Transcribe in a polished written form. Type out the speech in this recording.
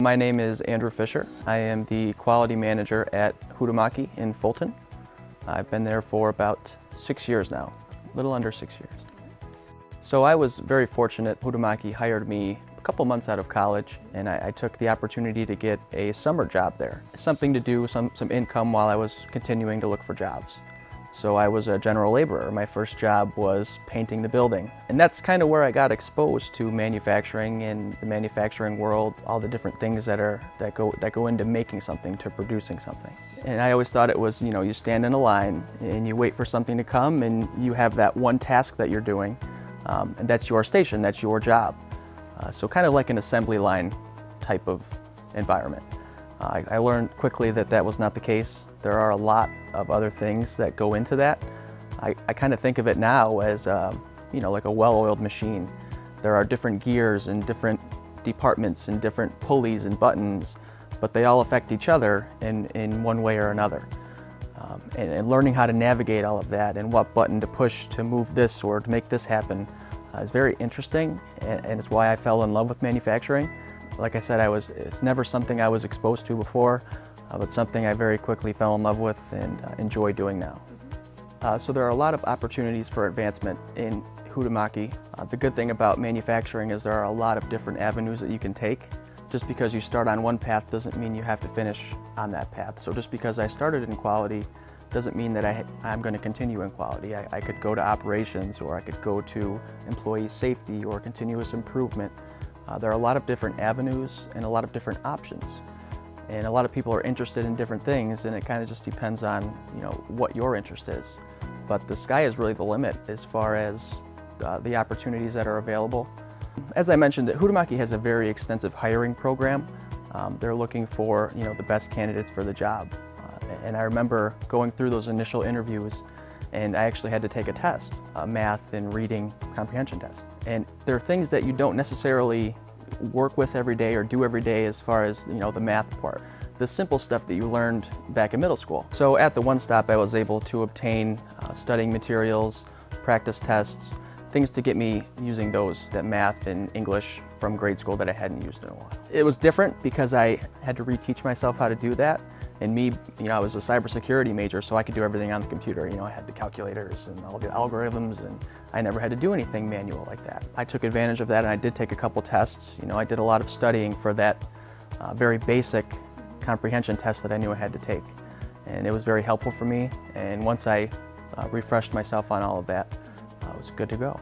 My name is Andrew Fisher. I am the quality manager at Hutamaki in Fulton. I've been there for about 6 years now, a little under 6 years. So I was very fortunate. Hutamaki hired me a couple months out of college, and I took the opportunity to get a summer job there. Something to do, some income while I was continuing to look for jobs. So I was a general laborer. My first job was painting the building. And that's kind of where I got exposed to manufacturing and the manufacturing world, all the different things that go into making something, to producing something. And I always thought it was, you stand in a line and you wait for something to come, and you have that one task that you're doing, and that's your station, that's your job. So kind of like an assembly line type of environment. I learned quickly that that was not the case. There are a lot of other things that go into that. I kind of think of it now as, like a well-oiled machine. There are different gears and different departments and different pulleys and buttons, but they all affect each other in one way or another. And learning how to navigate all of that and what button to push to move this or to make this happen is very interesting, and it's why I fell in love with manufacturing. Like I said, it's never something I was exposed to before, but something I very quickly fell in love with and enjoy doing now. So there are a lot of opportunities for advancement in Hutamaki. The good thing about manufacturing is there are a lot of different avenues that you can take. Just because you start on one path doesn't mean you have to finish on that path. So just because I started in quality doesn't mean that I'm going to continue in quality. I could go to operations, or I could go to employee safety or continuous improvement. There are a lot of different avenues and a lot of different options. And a lot of people are interested in different things, and it kind of just depends on what your interest is. But the sky is really the limit as far as the opportunities that are available. As I mentioned, Hutamaki has a very extensive hiring program. They're looking for the best candidates for the job. And I remember going through those initial interviews, and I actually had to take a test, a math and reading comprehension test. And there are things that you don't necessarily work with every day or do every day as far as the math part. The simple stuff that you learned back in middle school. So at the One Stop, I was able to obtain studying materials, practice tests, things to get me using that math and English from grade school that I hadn't used in a while. It was different because I had to reteach myself how to do that. And me, I was a cybersecurity major, so I could do everything on the computer. I had the calculators and all the algorithms, and I never had to do anything manual like that. I took advantage of that, and I did take a couple tests. I did a lot of studying for that very basic comprehension test that I knew I had to take. And it was very helpful for me. And once I refreshed myself on all of that, I was good to go.